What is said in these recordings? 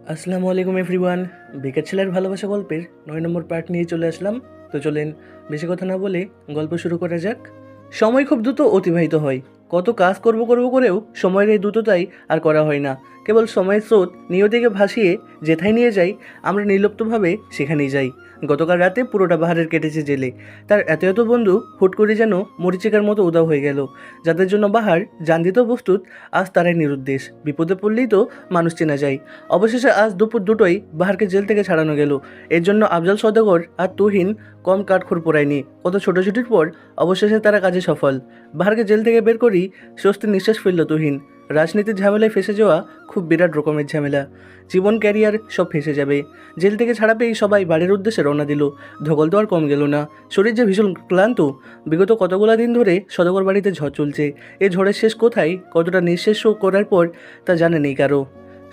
আসসালামু আলাইকুম এভরিওয়ান। বেকার ছেলের ভালোবাসা গল্পের 9 নম্বর পার্ট নিয়ে চলে আসলাম। তো চলেন বেশি কথা না বলে গল্প শুরু করা যাক। সময় খুব দ্রুত অতিবাহিত হয়। কত কাজ করব করেও সময়ের এই দ্রুততাই আর করা হয় না। কেবল সময়ের স্রোত নিয়তিকে ভাসিয়ে যেথায় নিয়ে যাই আমরা নির্লিপ্তভাবে সেখানেই যাই। গতকাল রাতে পুরোটা বাহারের কেটেছে জেলে। তার এত বন্ধু হুট করে যেন মরিচিকার মতো উধাও হয়ে গেল। যাদের জন্য বাহার জান দিতেও প্রস্তুত, আজ তারাই নিরুদ্দেশ। বিপদে পড়লেই তো মানুষ চেনা যায়। অবশেষে আজ দুপুর দুটোই বাহারকে জেল থেকে ছাড়ানো গেল। এর জন্য আফজাল সওদাগর আর তুহিন কম কাঠখড় পোড়ায়নি। কত ছোটাছুটির পর অবশেষে তারা কাজে সফল। বাহারকে জেল থেকে বের করেই স্বস্তির নিঃশ্বাস ফেলল তুহিন। রাজনীতির ঝামেলায় ফেসে যাওয়া খুব বিরাট রকমের ঝামেলা। জীবন ক্যারিয়ার সব ফেসে যাবে। জেল থেকে ছাড়া পেয়েই সবাই বাড়ির উদ্দেশ্যে রওনা দিল। ধকল তো আর কম গেল না। শরীর যে ভীষণ ক্লান্ত। বিগত কতগুলো দিন ধরে সওদাগর বাড়িতে ঝড় চলছে। এই ঝড়ের শেষ কোথায়, কতটা নিঃশেষ করার পর তা জানে নেই কারো।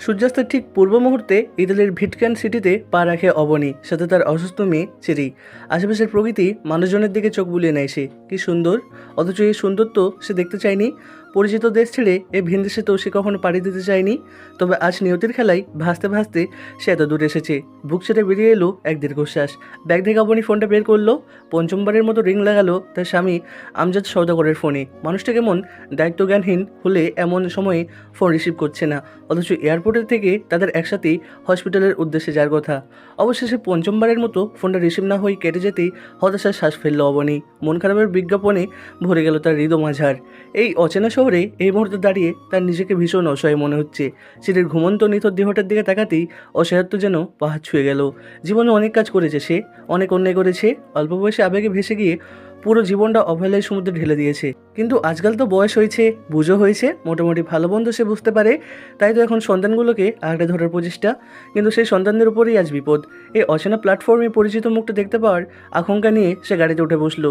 সূর্যাস্তের ঠিক পূর্ব মুহূর্তে ইতালির ভিটক্যান সিটিতে পা রাখে অবনী, সাথে তার অসুস্থ মেয়ে চেরি। আশেপাশের প্রকৃতি মানুষজনের দিকে চোখ বুলিয়ে নেয় সে। কি সুন্দর! অথচ এই সৌন্দর্য সে দেখতে চায়নি। পরিচিত দেশ ছেড়ে এই ভিন দেশে তো সে কখনো পাড়ি দিতে চায়নি। তবে আজ নিয়তির খেলায় ভাসতে ভাসতে সে এত দূর এসেছে। বুক ছেড়ে বেরিয়ে এলো এক দীর্ঘশ্বাস। ব্যাগ থেকে অবনী ফোনটা বের করলো। পঞ্চমবারের মতো রিং লাগালো তার স্বামী আমজাদ সওদাগরের ফোনে। মানুষটা কেমন দায়িত্বজ্ঞানহীন হলে এমন সময়ে ফোন রিসিভ করছে না, অথচ এয়ারপোর্টের থেকে তাদের একসাথেই হসপিটালের উদ্দেশ্যে যাওয়ার কথা। অবশেষে পঞ্চমবারের মতো ফোনটা রিসিভ না হয়ে কেটে যেতেই হতাশার শ্বাস ফেলল অবনী। মন খারাপের বিজ্ঞাপনে ভরে গেল তার হৃদয় মাঝার। এই অচেনা শহরে এই মুহূর্তে দাঁড়িয়ে তার নিজেকে ভীষণ অসহায় মনে হচ্ছে। চিঠির ঘুমন্ত নিথর দেহটার দিকে তাকাতেই অসহায়ত্ব যেন পাহাড় ছুঁয়ে গেল। জীবনে অনেক কাজ করেছে সে, অনেক অন্যায় করেছে। অল্প বয়সে আবেগে ভেসে গিয়ে পুরো জীবনটা অবহেলায় সমুদ্রে ঢেলে দিয়েছে। কিন্তু আজকাল তো বয়স হয়েছে, বুঝো হয়েছে, মোটামুটি ভালো মন্দ সে বুঝতে পারে। তাই তো এখন সন্তানগুলোকে আঁকড়ে ধরার প্রচেষ্টা। কিন্তু সেই সন্তানদের উপরেই আজ বিপদ। এই অচেনা প্ল্যাটফর্মে পরিচিত মুখটা দেখতে পাওয়ার আশঙ্কা নিয়ে সে গাড়িতে উঠে বসলো।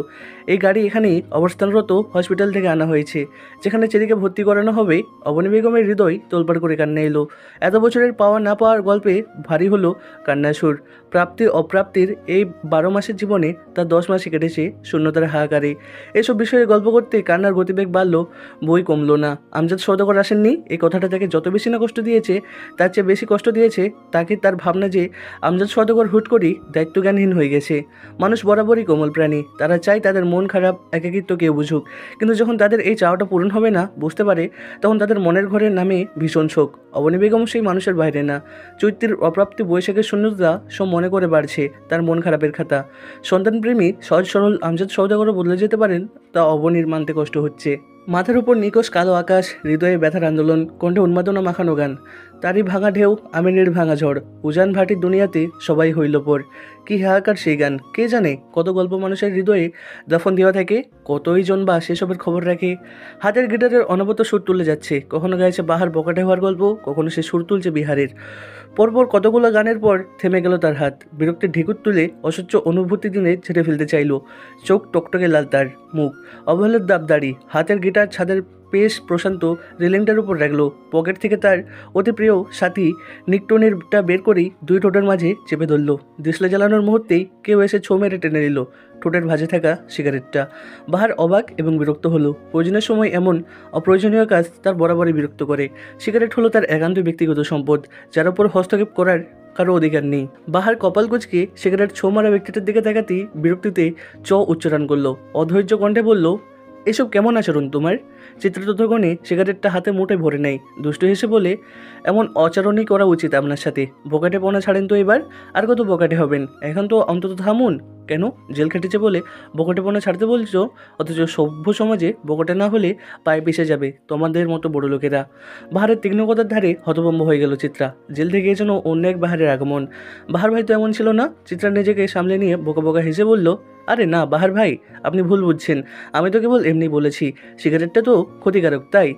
এই গাড়ি এখানেই অবস্থানরত হসপিটাল থেকে আনা হয়েছে, যেখানে চেরিকে ভর্তি করানো হবে। অবনী বেগমের হৃদয় তোলপাড় করে কান্না এলো। এত বছরের পাওয়া না পাওয়ার গল্পে ভারী হলো কান্নার সুর। প্রাপ্তি অপ্রাপ্তির এই 12 মাসের জীবনে তার 10 মাসই কেটেছে শূন্যতার হাহাকারে। এসব বিষয়ে গল্প করতে কান্নার গতিবেগ বাড়লো, বই কমলো না। আমজাদ সওদাগর আসেননি, এই কথাটা তাকে যত বেশি না কষ্ট দিয়েছে, তার চেয়ে বেশি কষ্ট দিয়েছে তাকে তার ভাবনা যে আমজাদ সওদাগর হুট করেই দায়িত্বজ্ঞানহীন হয়ে গেছে। মানুষ বরাবরই কোমল প্রাণী, তারা চায় তাদের মন খারাপ একাকিত্ব কেউ বুঝুক। কিন্তু যখন তাদের এই চাওয়াটা পূরণ হবে না বুঝতে পারে, তখন তাদের মনের ঘরের নামে ভীষণ শোক। অবনী বেগম সেই মানুষের বাইরে না। চৈত্রের অপ্রাপ্তি বৈশাখের শূন্যতা সব মনে করে বাড়ছে তার মন খারাপের খাতা। সন্তানপ্রেমী সহজ সরল আমজাদ সওদাগরও বদলে যেতে পারেন, তা অবনীর মানতে কষ্ট হচ্ছে। মাথার উপর নিকশ কালো আকাশ, হৃদয়ে ব্যথার আন্দোলন, কণ্ঠে উন্মাদনা মাখানো গান। তারই ভাঙা ঢেউ, আমিনের ভাঙা ঝড়। উজান ভাটির দুনিয়াতে সবাই হইল পর। কি হাহাকার সেই গান! কে জানে কত গল্প মানুষের হৃদয়ে দাফন দেওয়া থাকে, কতই জন বা সেসবের খবর রাখে। হাতের গিটারের অনবরত সুর তুলে যাচ্ছে। কখনো গাইছে বাহার বকাটে হওয়ার গল্প, কখনো সে সুর তুলছে বিহারের। পরপর কতগুলো গানের পর থেমে গেল তার হাত। বিরক্তির ঢেকুর তুলে অসহ্য অনুভূতি দিনে ছেড়ে ফেলতে চাইল। চোখ টকটকে লাল তার, মুখ অবহেলার দাবদারি। হাতের গিটার ছাদের বেশ প্রশান্ত রেলিংটার উপর রাখলো। পকেট থেকে তার অতি প্রিয় সাথী নিকটনেরটা বের করেই দুই ঠোঁটের মাঝে চেপে ধরল। দিশলে জ্বালানোর মুহূর্তেই কেউ এসে ছো মেরে টেনে নিল ঠোঁটের ভাঁজে থাকা সিগারেটটা। বাহার অবাক এবং বিরক্ত হলো। প্রয়োজনের সময় এমন অপ্রয়োজনীয় কাজ তার বরাবরই বিরক্ত করে। সিগারেট হলো তার একান্ত ব্যক্তিগত সম্পদ, যার উপর হস্তক্ষেপ করার কারো অধিকার নেই। বাহার কপাল কুঁচকে সিগারেট ছো মারা ব্যক্তিটার দিকে তাকাতেই বিরক্তিতে উচ্চারণ করলো। অধৈর্য কণ্ঠে বলল, এসব কেমন আচরণ তোমার? চিত্রতথগণে সিগারেটটা হাতে মুঠে ভরে নেয়। দুষ্ট হেসে বলে, এমন আচরণই করা উচিত আপনার সাথে। বকাটে পনা ছাড়েন তো এবার। আর কত বকাটে হবেন? এখন তো অন্তত থামুন। কেন? জেল খেটেছে বলে বকাটে পনা ছাড়তে বলছো? অথচ সভ্য সমাজে বকাটে না হলে পায়ে পিষে যাবে তোমাদের মতো বড় লোকেরা। বাহারের তীক্ষ্ণতার ধারে হতভম্ব হয়ে গেল চিত্রা। জেল থেকে যেন অন্য এক বাহারের আগমন। বাহার ভাই তো এমন ছিল না। চিত্রা নিজেকে সামলে নিয়ে বোকা বোকা হেসে বলল, আরে না বাহার ভাই, আপনি ভুল বুঝছেন। আমি তো কেবল এমনি বলেছি। সিগারেটটা তো ক্ষতিকারক, তাই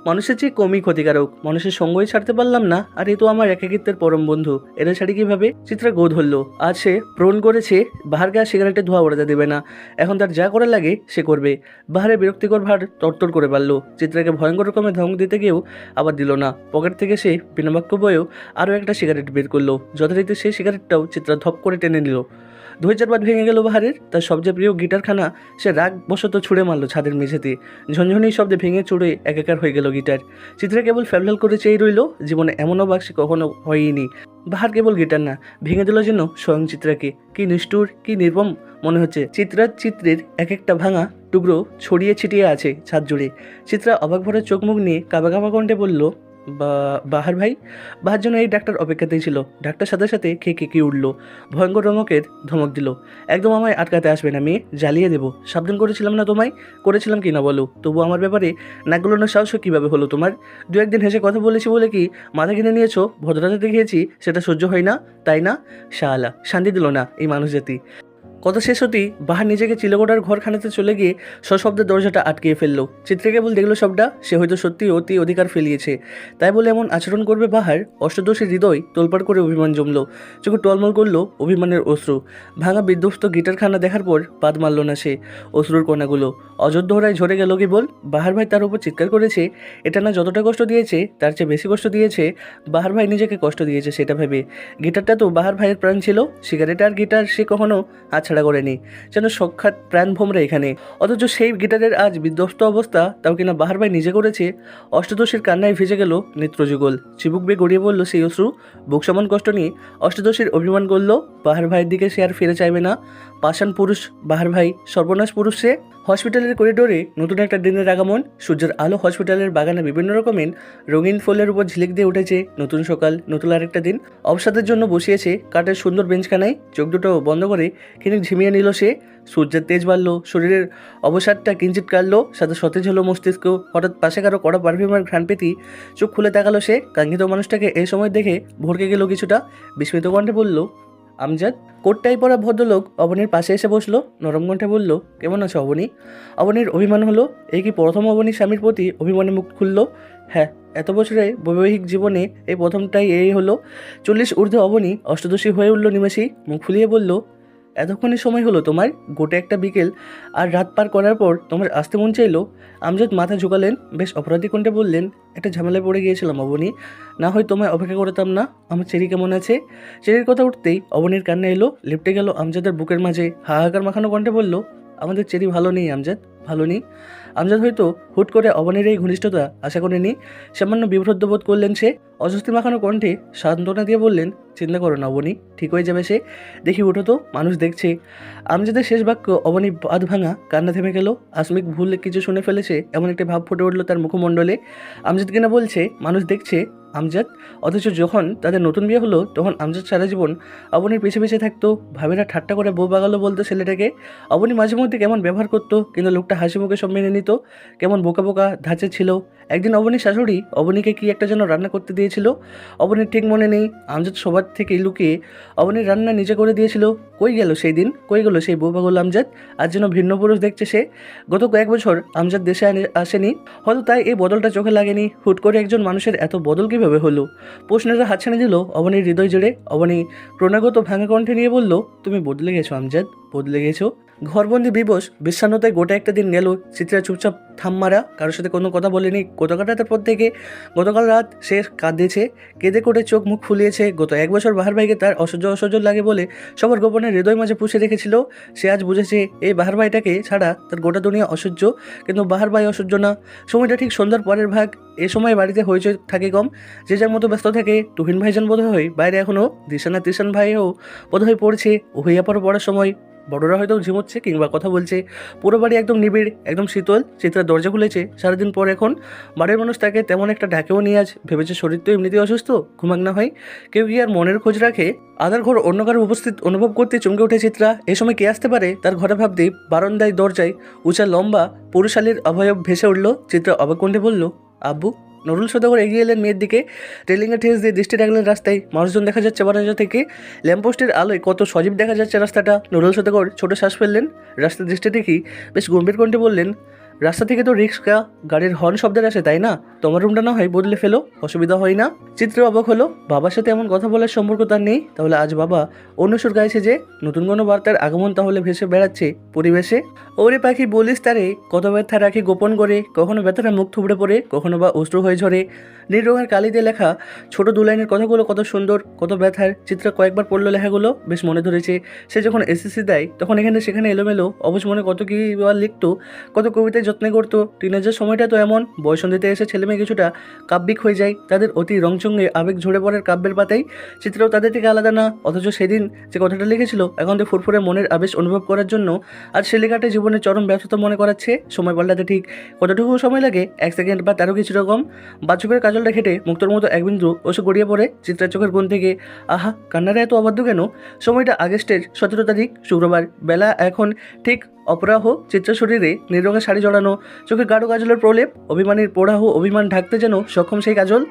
মানুষের চেয়ে কমই ক্ষতিকারক। মানুষের সঙ্গই ছাড়তে পারলাম না, আর এ তো আমার একাকিত্বের পরম বন্ধু। এরা ছাড়ি কিভাবে? চিত্রা গো ধরল। আজ সে প্রণ করেছে বাহারকে আর সিগারেটের ধোঁয়া ওড়াতে দেবে না। এখন তার যা করা লাগে সে করবে। বাহারের বিরক্তিকর ভার তরতর করে বাড়ল। চিত্রাকে ভয়ঙ্কর রকমের ধমক দিতে গিয়েও আবার দিল না। পকেট থেকে সে বিনা বাক্য বয়েও আরও একটা সিগারেট বের করলো। যথারীতি সেই সিগারেটটাও চিত্রা ধপ করে টেনে নিল। ধৈর্যের বাদ ভেঙে গেল বাহারের। তার সবচেয়ে প্রিয় গিটারখানা সে রাগ বশত ছুঁড়ে মারল ছাদের মেঝেতে। ঝনঝনি শব্দে ভেঙে চুড়ে একাকার হয়ে গেল গিটার। চিত্রা কেবল ফ্যালফ্যাল করে চেয়ে রইল। জীবনে এমনও বাক সে কখনো হয়নি। বাহার কেবল গিটার না, ভেঙে দিল যেন স্বয়ং চিত্রাকে। কি নিষ্ঠুর, কি নির্মম মনে হচ্ছে। চিত্রের এক একটা ভাঙা টুকরো ছড়িয়ে ছিটিয়ে আছে ছাদ জুড়ে। চিত্রা অবাক ভরে চোখ মুখ নিয়ে কাবা কাবা কণ্ঠে বলল, বাহার ভাই। বাহার জন্য এই ডাক্তার অপেক্ষাতেই ছিল। ডাক্তার সাথে সাথে খেয়ে উঠল, ভয়ঙ্কর রমকের ধমক দিল, একদম আমায় আটকাতে আসবে না মেয়ে, জ্বালিয়ে দেবো। সাবধান করেছিলাম না তোমায়? করেছিলাম কি না বলো? তবু আমার ব্যাপারে নাক গলানোর সাহস কীভাবে হলো তোমার? দু একদিন হেসে কথা বলেছি বলে কি মাথা কিনে নিয়েছো? ভদ্রতা দেখিয়েছি, সেটা সহ্য হয় না, তাই না? শালা, শান্তি দিল না এই মানুষ জাতি। কথা শেষ হতেই বাহার নিজেকে চিলেকোঠার ঘরখানাতে চলে গিয়ে সশব্দে দরজাটা আটকিয়ে ফেললো। চিত্রে কেবল দেখলো সবটা, সে হয়তো সত্যি অতি অধিকার ফেলিয়েছে, তাই বলে এমন আচরণ করবে বাহার? অষ্টদোষী হৃদয় তোলপাড় করে অভিমান জমলো, চোখে টলমল করলো অভিমানের অশ্রু। ভাঙা বিধ্বস্ত গিটারখানা দেখার পর বাদ মারল না সে। অশ্রুর কণাগুলো অযোধ্যরায় ঝরে গেল কেবল। বাহার ভাই তার উপর চিৎকার করেছে, এটা না যতটা কষ্ট দিয়েছে তার চেয়ে বেশি কষ্ট দিয়েছে বাহার ভাই নিজেকে কষ্ট দিয়েছে সেটা ভেবে। গিটারটা তো বাহার ভাইয়ের প্রাণ ছিল, সিগারেট আর গিটার সে কখনো হাতছাড়া করেনি, যেন সাক্ষাৎ প্রাণ ভোমরা এখানে। অথচ সেই গিটারের আজ বিধ্বস্ত অবস্থা তাও কিনা বাহার ভাই নিজে করেছে। অষ্টদশীর কান্নায় ভেজে গেল নেত্রযুগল, চিবুক বেয়ে গড়িয়ে পড়ল সেই অশ্রু। বুক সমান কষ্ট নিয়ে অষ্টদশীর অভিমান করলো বাহার ভাইয়ের দিকে সে আর ফিরে চাইবে না। পাষাণ পুরুষ বাহার ভাই, সর্বনাশ পুরুষ সে। হসপিটালের করিডোরে নতুন একটা দিনের আগমন। সূর্যের আলো হসপিটালের বাগানে বিভিন্ন রকমের রঙিন ফুলের উপর ঝিলিক দিয়ে উঠেছে। নতুন সকাল, নতুন আরেকটা দিন। অবসাদের জন্য বসিয়েছে কাঠের সুন্দর বেঞ্চখানায়। চোখ দুটো বন্ধ করে খানিক ঝিমিয়ে নিল সে। সূর্যের তেজ বাড়লো, শরীরের অবসাদটা কিঞ্চিত কাটলো, সাথে সতেজ হলো মস্তিষ্ক। হঠাৎ পাশে কারো কড়া পারফিউমের ঘ্রাণ পেতেই চোখ খুলে তাকালো সে। কাঙ্ক্ষিত মানুষটাকে এই সময় দেখে ভরকে গেল কিছুটা, বিস্মিত কণ্ঠে বলল, আমজাদ। কোটটাই পরা ভদ্রলোক অবনীর পাশে এসে বসলো, নরম কণ্ঠে বলল, কেমন আছো অবনী? অবনীর অভিমান হলো, এই কি প্রথম অবনী স্বামীর প্রতি অভিমানে মুখ খুললো? হ্যাঁ, এত বছরে বৈবাহিক জীবনে এই প্রথমটাই এই হলো। 40 ঊর্ধ্বে অবনী অষ্টদশী হয়ে উঠল নিমেষেই। মুখ ফুলিয়ে বলল, এতক্ষণই সময় হলো তোমার? গোটে একটা বিকেল আর রাত পার করার পর তোমার আসতে মন চাইলো? আমজাদ মাথা ঝুঁকালেন, বেশ অপরাধী কণ্ঠে বললেন, একটা ঝামেলায় পড়ে গিয়েছিলাম অবনী, না হয় তোমায় অপেক্ষা করতাম না। আমার চেরি কেমন আছে? চেরির কথা উঠতেই অবনীর কান্না এলো, লিপটে গেল আমজাদের বুকের মাঝে। হাহাকার মাখানো কণ্ঠে বলল, আমাদের চেরি ভালো নেই আমজাদ, ভালো নেই। আমজাদ হয়তো হুট করে অবনীর এই ঘনিষ্ঠতা আশা করেনি। সামান্য বিভ্রত বোধ করলেন সে। অস্বস্তি মাখানো কণ্ঠে সান্ত্বনা দিয়ে বললেন, চিন্তা করো না অবনী, ঠিক হয়ে যাবে সে। দেখি উঠো তো, মানুষ দেখছে। আমজাদের শেষ বাক্য অবনী বাঁধ ভাঙা কান্না থেমে গেল। আসমিক ভুল কিছু শুনে ফেলেছে এমন একটা ভাব ফুটে উঠল তার মুখমণ্ডলে। আমজাদ কিনা বলছে মানুষ দেখছে, আমজাদ। অথচ যখন তাদের নতুন বিয়ে হলো তখন আমজাদ সারা জীবন অবনীর পিছে পিছে থাকতো। ভাবিরা ঠাট্টা করে বউ বাগালো বলতো ছেলেটাকে। অবনী মাঝে মধ্যে কেমন ব্যবহার করতো, কিন্তু লোকটা হাসি মুখে সব মেনে নিত। কেমন বোকা বোকা ধাঁচে ছিল। একদিন অবনীর শাশুড়ি অবনীকে কি একটা যেন রান্না করতে দিয়েছিল, অবনীর ঠিক মনে নেই। আমজাদ সবার থেকে লুকিয়ে অবনীর রান্না নিজে করে দিয়েছিল। কই গেল সেই দিন, কই গেল সেই বউ পাগল আমজাদ? আজ যেন ভিন্ন পুরুষ দেখছে সে। গত কয়েক বছর আমজাদ দেশে আসেনি, হয়তো তাই এই বদলটা চোখে লাগেনি। হুট করে একজন মানুষের এত বদল কিভাবে হলো? প্রশ্নেরা হাতছানি দিল অবনীর হৃদয় জুড়ে। অবনী প্রণাগত ভাঙা কণ্ঠে নিয়ে বলল, তুমি বদলে গেছো আমজাদ, বদলে গেছো। ঘরবন্দি বিবশ বিষণ্ণতায় গোটা একটা দিন গেল। চিত্রা চুপচাপ থাম মারা, কারোর সাথে কোনো কথা বলেনি গতকাল রাতের পর থেকে। গতকাল রাত সে কাঁদেছে, কেঁদে করে চোখ মুখ ফুলিয়েছে। গত এক বছর বাহার ভাইকে তার অসহ্য লাগে বলে সবার গোপনে হৃদয় মাঝে পুষে রেখেছিল। সে আজ বুঝেছে এই বাহার ভাইটাকে ছাড়া তার গোটা দুনিয়া অসহ্য। কিন্তু বাহার ভাই অসহ্য না। সময়টা ঠিক সন্ধ্যার পরের ভাগ। এ সময় বাড়িতে হইচই থাকে কম, যে যার মতো ব্যস্ত থাকে। তুহিন ভাইজান বোধ হয় বাইরে এখনও, দিশানা তিশান ভাইও বোধ হয় পড়ছে। হইয়া পড়ার সময়। বড়রা হয়তো ঝিমোচ্ছে কিংবা কথা বলছে। পুরো বাড়ি একদম নিবিড়, একদম শীতল। চিত্রা দরজা খুলেছে সারাদিন পর এখন। বাড়ির মানুষ তাকে তেমন একটা ডাকেও নিয়ে আজ। ভেবেছে শরীর তো এমনিতেই অসুস্থ, ঘুমাক না হয়। কেউ কি আর মনের খোঁজ রাখে? আধার ঘর অন্য কারো উপস্থিত অনুভব করতে চমকে উঠে চিত্রা। এ সময় কে আসতে পারে তার ঘরে ভাবতে বারান্দায় দরজায় উঁচা লম্বা পুরুষালীর অবয়ব ভেসে উঠল। চিত্রা অবাক কণ্ঠে বলল, আব্বু। নুরুল সদাগর এগিয়ে এলেন মেয়ের দিকে। রেলিংয়ে ঠেস দিয়ে দৃষ্টি রাখলেন রাস্তায়। মানুষজন দেখা যাচ্ছে বারান্দা থেকে। ল্যাম্পপোস্টের আলোয় কত সজীব দেখা যাচ্ছে রাস্তাটা। নুরুল সদাগর ছোট শ্বাস ফেললেন। রাস্তার দৃষ্টি দেখি বেশ গম্ভীর কণ্ঠে বললেন, রাস্তা থেকে তো রিক্সা গাড়ির হর্ন শব্দের আসে, তাই না? তোমার রুমটা না হয় বদলে ফেলো, অসুবিধা হয় না। চিত্র অবাক হলো, বাবার সাথে এমন কথা বলার সম্পর্ক তার নেই। তাহলে আজ বাবা অন্য সুর গাইছে যে? নতুন কোনো বার্তার আগমন তাহলে ভেসে বেড়াচ্ছে পরিবেশে। ওরে পাখি বলিস তারে, কত ব্যথা রাখি গোপন করে। কখনো ব্যথাটা মুখ থুবড়ে পড়ে, কখনো বা অশ্রু হয়ে ঝরে। নীল রঙের কালি দিয়ে লেখা ছোট দু লাইনের কথাগুলো কত সুন্দর, কত ব্যথার। চিত্রা কয়েকবার পড়লো লেখাগুলো, বেশ মনে ধরেছে। সে যখন এসএসসি দেয় তখন এখানে সেখানে এলোমেলো অবশ্য মনে কত কী বা লিখতো, কত কবিতায় যত্ন করতো। টিনেজার সময়টা তো এমন, বয়সন্ধিতে এসে ছেলেমেয়ে কিছুটা কাব্যিক হয়ে যায়, তাদের অতি রংচঙ্গে আবেগ ঝরে পড়ার কাব্যের পাতায়। চিত্রাও তাদের থেকে আলাদা না, অথচ সেদিন যে কথাটা লিখেছিল এখন তো ফুরফুরে মনের আবেশ অনুভব করার জন্য আজ সে লেখাটা জীবনের চরম ব্যর্থতা মনে করাচ্ছে। সময় পাল্টাতে ঠিক কতটুকু সময় লাগে, 1 সেকেন্ড বা তারও কিছু রকম। বাচ্চুকের কাজলটা খেটে মুক্তোর মতো এক বিন্দু ওষু গড়িয়ে পড়ে চিত্রার চোখের কোণ থেকে। আহা, কান্নারে এত অবাধ্য কেন? সময়টা আগস্টের 17 তারিখ, শুক্রবার, বেলা এখন ঠিক অপরাহ। চিত্র শরীরে নীল রঙের শাড়ি জড়ানো, চোখে গাঢ় কাজলের প্রলেপ, অভিমানীর পোড়াহ অভিমান ঢাকতে যেন সক্ষম সেই কাজল।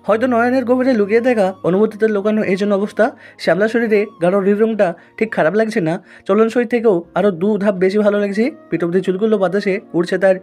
হয়তো নয়নের গভীরে লুকিয়ে দেখা অনুভূতিতে লুকানো এই জন্য অবস্থা। শ্যামলা শরীরে গাঢ় নীল রঙটা ঠিক খারাপ লাগছে না, চলনসই থেকেও আরও 2 ধাপ বেশি ভালো লাগছে। পিঠ অব্দি চুলগুলো বাতাসে উড়ছে তার।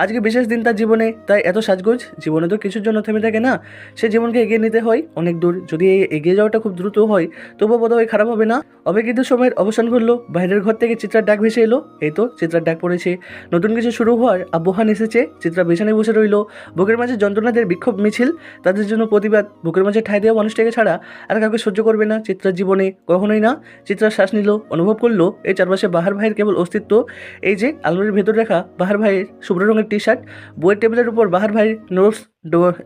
আজকে বিশেষ দিন তার জীবনে, তাই এত সাজগোজ। জীবনে তো কিছুর জন্য থেমে থাকে না, সে জীবনকে এগিয়ে নিতে হয় অনেক দূর। যদি এই এগিয়ে যাওয়াটা খুব দ্রুত হয় তবুও বোধহয় খারাপ হবে না। অপেক্ষিত সময়ের অবসান ঘটলো। বাইরের ঘর থেকে চিত্রার ডাক ভেসে এলো। এই তো চিত্রার ডাক পড়েছে, নতুন কিছু শুরু হওয়ার আবহান এসেছে। চিত্রা বিছানায় বসে রইল, বুকের মাঝে যন্ত্রণাদের বিক্ষোভ মিছিল, তাদের জন্য প্রতিবাদ। বুকের মাঝে ঠাঁই দেওয়া মানুষটাকে ছাড়া আর কাউকে সহ্য করবে না চিত্রার জীবনে, কখনোই না। চিত্রা শ্বাস নিল, অনুভব করলো এই চারপাশে বাহার ভাইয়ের কেবল অস্তিত্ব। এই যে আলমারির ভেতর রাখা বাহার ভাইয়ের শুভ্র রঙের টি শার্ট, বইয়ের টেবিলের উপর বাহার ভাইয়ের নোটস,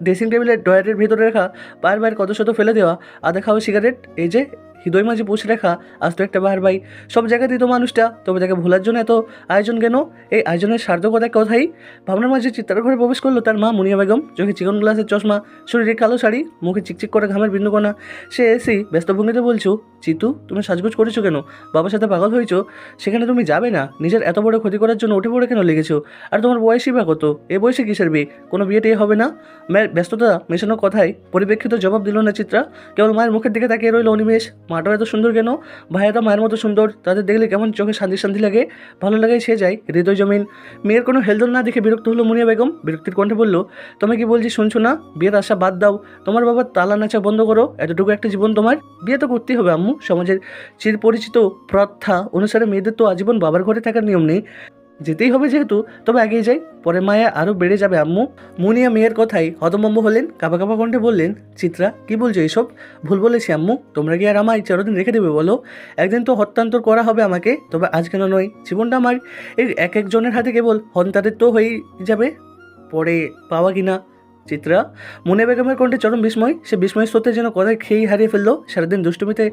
ড্রেসিং টেবিলের ড্রয়ারের ভেতরে রাখা বাহার ভাইয়ের কত শত ফেলে দেওয়া আধা খাওয়া সিগারেট, এই যে হৃদয় মাঝে পুষে রাখা আজ তো একটা বাহার ভাই। সব জায়গায় দিত মানুষটা, তবে তাকে ভোলার জন্য এত আয়োজন কেন? এই আয়োজনের সার্থকতার কথাই ভাবনার মাঝে চিত্রার ঘরে প্রবেশ করলো তার মা মুনিয়া বেগম। চোখে চিকন গ্লাসের চশমা, শরীরে কালো শাড়ি, মুখে চিকচিক করে ঘামের বিন্দুকণা। সে এসি ব্যস্ত ভঙ্গিতে বলছো, চিতু তুমি সাজগোজ করেছো কেন? বাবার সাথে পাগল হয়েছো? সেখানে তুমি যাবে না, নিজের এত বড় ক্ষতি করার জন্য উঠে পড়ে কেন লেগেছো? আর তোমার বয়সই বা কত? এ বয়সে কিসের বিয়ে? কোনো বিয়েটাই হবে না? মায়ের ব্যস্ততা মেশানো কথায় পরিপ্রেক্ষিত জবাব দিল না চিত্রা, কেবল মায়ের মুখের দিকে তাকিয়ে রইল অনিমেষ। মাটাও এত সুন্দর কেন? ভাইয়াটা মায়ের মতো সুন্দর, তাদের দেখলে কেমন চোখে শান্তি শান্তি লাগে, ভালো লাগাই সে যায় হৃদয় জমিন। মেয়ের কোনো হেলদোল না দেখে বিরক্ত হলো মুনিয়া বেগম, বিরক্তির কণ্ঠে বলল, তুমি কি বলছি শুনছো না? বিয়ের আশা বাদ দাও, তোমার বাবার তালা নাচা বন্ধ করো, এতটুকু একটা জীবন তোমার, বিয়ে তো করতেই হবে আম্মু। সমাজের চিরপরিচিত প্রথা অনুসারে মেয়েদের তো আজীবন বাবার ঘরে থাকার নিয়ম নেই, যেতেই হবে যেহেতু, তবে আগেই যাই, পরে মায়া আরও বেড়ে যাবে আম্মু। মুনিয়া মেয়ের কথাই হতভম্ব হলেন, কাঁপা কাঁপা কণ্ঠে বললেন, চিত্রা কি বলছো এইসব? ভুল বলেছি আম্মু, তোমরা কি আর আমায় চিরদিন রেখে দেবে বলো? একদিন তো হস্তান্তর করা হবে আমাকে, তবে আজ কেন নয়? জীবনটা আমার এই এক একজনের হাতে কেবল হন্তারিত হয়েই যাবে, পরে পাওয়া কিনা। চিত্রা, মুনিয়া বেগমের কণ্ঠে চরম বিস্ময়। সে বিস্ময়ের স্রোতে যেন কথায় খেয়েই হারিয়ে ফেললো। সারাদিন দুষ্টুমিতে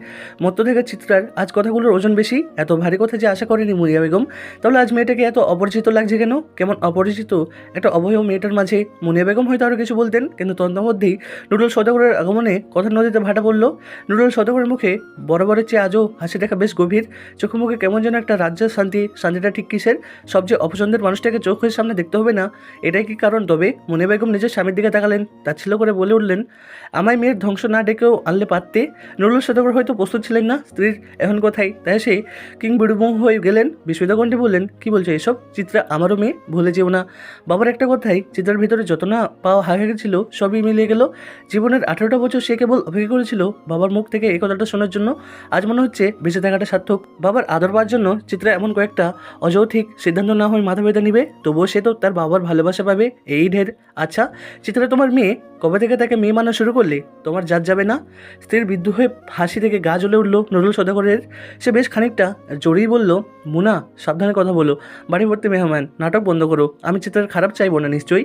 মত্ত থেকে চিত্রার আজ কথাগুলোর ওজন বেশি। এত ভারী কথা যে আশা করেনি মুনিয়া বেগম। তাহলে আজ মেয়েটাকে এত অপরিচিত লাগছে কেন? কেমন অপরিচিত একটা অবয়ব মেয়েটার মাঝে। মুনিয়া বেগম হয়তো আরও কিছু বলতেন, কিন্তু তন্ত্রমধ্যেই নুডল সদাগরের আগমনে কথার নদীতে ভাটা পড়ল। নুডল সদাগরের মুখে বরাবরের চেয়ে আজও হাসি দেখা বেশ গভীর, চোখে মুখে কেমন যেন একটা রাজ্যের শান্তি। শান্তিটা ঠিক কিসের? সবচেয়ে অপছন্দের মানুষটাকে চোখের সামনে দেখতে হবে না, এটাই কি কারণ? তবে মুনিয়া বেগম নিজের স্বামীর দিকে তাকালেন, তাচ্ছিল্য করে বলে উঠলেন, আমায় মেয়ের ধ্বংস না ডেকেও আনলে পারতে। নুরুল সদাগর হয়তো প্রস্তুত ছিলেন না স্ত্রীর এখন কথাই, তাই সে কিংবিড়ুম হয়ে গেলেন। বিস্মিত কণ্ঠে বললেন, কি বলছো এসব? চিত্রা আমারও মেয়ে, ভুলে যেও না। বাবার একটা কথাই চিত্রার ভিতরে যত না পাওয়া হাহাকার ছিল সবই মিলিয়ে গেল। জীবনের 18টা বছর সে কেবল অপেক্ষা করেছিল বাবার মুখ থেকে এই কথাটা শোনার জন্য। আজ মনে হচ্ছে বেঁচে থাকাটা সার্থক। বাবার আদর পাওয়ার জন্য চিত্রা এমন কয়েকটা অযৌক্তিক সিদ্ধান্ত না হয়ে মাথা ব্যথা নিবে, তবুও সে তো তার বাবার ভালোবাসা পাবে, এই ঢের। আচ্ছা চিত্রা, তোমার মেয়ে কবে থেকে তাকে মেয়ে মানা শুরু করলে? তোমার জাত যাবে না? স্ত্রীর বিদ্রোহ হয়ে হাসি থেকে গা জ্বলে উঠল নুরুল সদাগরের। সে বেশ খানিকটা জোরেই বলল, মুনা সাবধানে কথা বলো, বাড়ি ভর্তি মেহমান, নাটক বন্ধ করো। আমি চিত্রার খারাপ চাইবো না নিশ্চয়ই।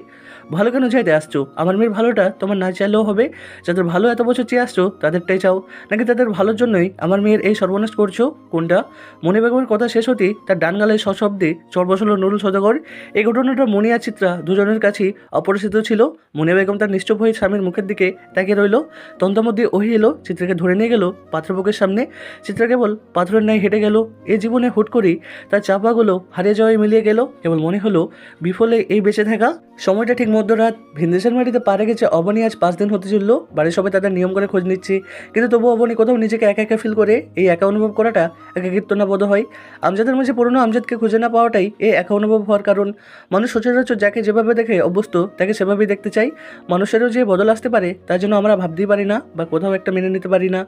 ভালো কেন চাইতে আসছো? আমার মেয়ের ভালোটা তোমার না চাইলেও হবে। যাদের ভালো এত বছর চেয়ে আসছো তাদেরটাই চাও, নাকি তাদের ভালোর জন্যই আমার মেয়ের এই সর্বনাশ করছো? কোনটা? মনি বেগমের কথা শেষ হতেই তার ডান গালে সশব্দে চড় বসল নুরুল সদাগর। এই ঘটনাটা মনি আর চিত্রা দুজনের কাছেই অপরিচিত ছিল। মনি বেগম তার নিশ্চুপ হয়ে স্বামীর মুখের দিকে তাকিয়ে রইল। তন্ত্রমধ্যে ওহি এলো, চিত্রাকে ধরে নিয়ে গেল পাত্রপক্ষের সামনে। চিত্রা কেবল পাথরের ন্যায় হেঁটে গেল। এই জীবনে হুট করেই তার চাপাগুলো হারিয়ে যাওয়ায় মিলিয়ে গেল। কেবল মনে হলো বিফলে এই বেঁচে থাকা। সময়টা ঠিক মধ্যরাত। ভিনদেশের মাটিতে পারে গেছে অবনী আজ 5 দিন হতে চললো। বাড়ির সবাই তাদের নিয়ম করে খোঁজ নিচ্ছে, কিন্তু তবু অবনী কোথাও নিজেকে একা একা ফিল করে। এই একা অনুভব করাটা একাকিত্ব না বোধ হয়। আমজাদের মাঝে পুরনো আমজাদকে খুঁজে না পাওয়াটাই এই একা অনুভব হওয়ার কারণ। মানুষ সচরাচর যাকে যেভাবে দেখে অভ্যস্ত তাকে সেভাবেই দেখতে চায়। চাই মানুষেরও যে বদল আসতে পারে তার জন্য আমরা ভাবতেই পারি না বা কোথাও একটা মেনে নিতে পারি না।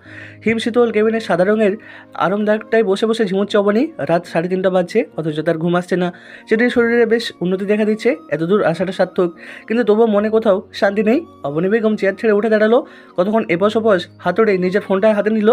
হিম শীতল কেবিনের সাদা রঙের আরামদায়কটায় বসে বসে ঝিমুচ্ছে অবনী। রাত 3:30 বাজছে, অথচ তার ঘুম আসছে না। সেটির শরীরে বেশ উন্নতি দেখা দিচ্ছে, এতদূর আসাটা সার্থক। কিন্তু তবুও মনে কোথাও শান্তি নেই। অবনী বেগম চেয়ার ছেড়ে উঠে দাঁড়ালো, কতক্ষণ এপস ওপস হাতুড়ে নিজের ফোনটা হাতে নিল।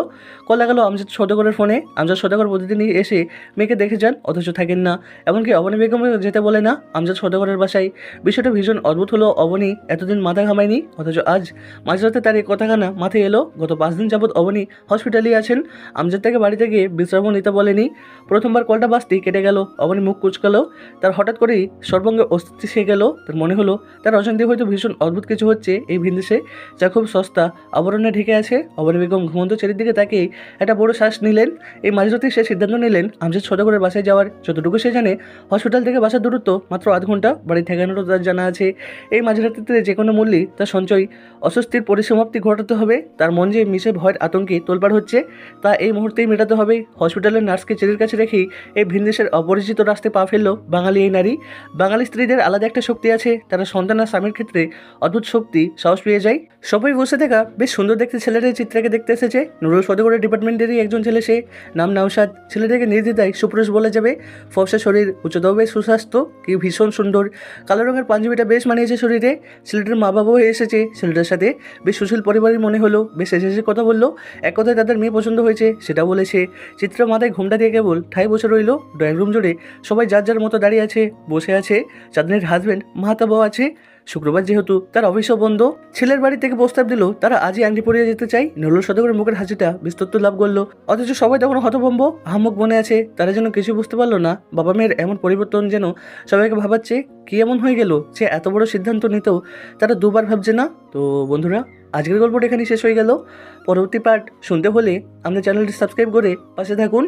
কল লাগালো আমজাদ সওদাগরের ফোনে। আমজাদ সওদাগর প্রতিদিনই এসে মেয়েকে দেখে যান, অথচ থাকেন না। এমনকি অবনী বেগমও যেতে বলে না আমজাদ সওদাগরের বাসায়। বিষয়টা ভীষণ অদ্ভুত হলো। অবনী এতদিন মাথা ঘামায়নি, অথচ আজ মাঝরাতে তার এই কথাখানা মাথায় এলো। গত 5 দিন যাবৎ অবনী হসপিটালেই আছেন। আমজাদ তাকে বাড়িতে গিয়ে বিশ্রামও নিতে বলেনি। প্রথমবার কলটা বাজতেই কেটে গেল। অবনী মুখ কুচকালো, তার হঠাৎ করেই সর্বাঙ্গে অস্তিত্ব সে গেল। তার মনে হলো তার অজান্তে হয়তো ভীষণ অদ্ভুত কিছু হচ্ছে এই ভিনদেশে, যা খুব সস্তা আবরণে ঢেকে আছে। অবনী বেগম ঘুমন্ত চারিদিকে তাকিয়ে একটা বড় শ্বাস নিলেন। এই মাঝরাতেই সে সিদ্ধান্ত নিলেন আমজাদ সওদাগরের বাসায় যাওয়ার। যতটুকু সে জানে হসপিটাল থেকে বাসার দূরত্ব মাত্র আধ ঘন্টা, বাড়ি ঠেকানোরও তার জানা আছে। এই মাঝরাতিতে যে কোনো মূল্যে তার সঞ্চয় অস্বস্তির পরিসমাপ্তি ঘটাতে হবে। তার মন যে মিশে ভয়ের আতঙ্কে তোলপাড় হচ্ছে তা এই মুহূর্তেই মেটাতে হবে। হসপিটালের নার্সকে চেরির কাছে রেখেই এই ভিনদেশের অপরিচিত রাস্তায় পা ফেললো বাঙালি এই নারী। বাঙালি স্ত্রীদের আলাদা একটা শক্তি আছে, তারা সন্তান আর স্বামীর ক্ষেত্রে অদ্ভুত শক্তি সাহস পেয়ে যায়। সবাই বসে থাকা বেশ সুন্দর দেখতে ছেলেটাই চিত্রাকে দেখতে এসেছে। নুরুল সওদাগরের ডিপার্টমেন্টেরই একজন ছেলে, সে নাম নাওশাদ। ছেলেটাকে নির্দ্বিধায় সুপুরুষ বলা যাবে। ফর্সা শরীর, উচ্চতবে সুস্বাস্থ্য, কি ভীষণ সুন্দর। কালো রঙের পাঞ্জাবিটা বেশ মানিয়েছে শরীরে। ছেলেটার মা বাবাও এসেছে ছেলেটার সাথে। বেশ সুশীল পরিবারের মনে হলো, বেশ এসেছে কথা বললো। এক কথায় তাদের মেয়ে পছন্দ হয়েছে সেটাও বলেছে। চিত্রা মাথায় ঘুমটা দিয়ে কেবল ঠাই বসে রইল। ড্রয়িং রুম জুড়ে সবাই যার যার মতো দাঁড়িয়ে আছে, বসে আছে। চাঁদনির হাজব্যান্ড মাহাতাবাও আছে। শুক্রবার যেহেতু তার অফিসও বন্ধ। ছেলের বাড়ি থেকে প্রস্তাব দিল তারা আজই আংটি পরিয়ে যেতে চাই। নুরুল সওদাগরের মুখের হাসিটা বিস্তৃত লাভ করলো, অথচ সবাই তখন হতভম্ব আহাম্মক মনে আছে। তারা যেন কিছু বুঝতে পারলো না। বাবা মেয়ের এমন পরিবর্তন যেন সবাইকে ভাবাচ্ছে কি এমন হয়ে গেল যে এত বড় সিদ্ধান্ত নিতেও তারা দুবার ভাবছে না। তো বন্ধুরা, আজকের গল্পটা এখানেই শেষ হয়ে গেল। পরবর্তী পার্ট শুনতে হলে আমাদের চ্যানেলটি সাবস্ক্রাইব করে পাশে থাকুন।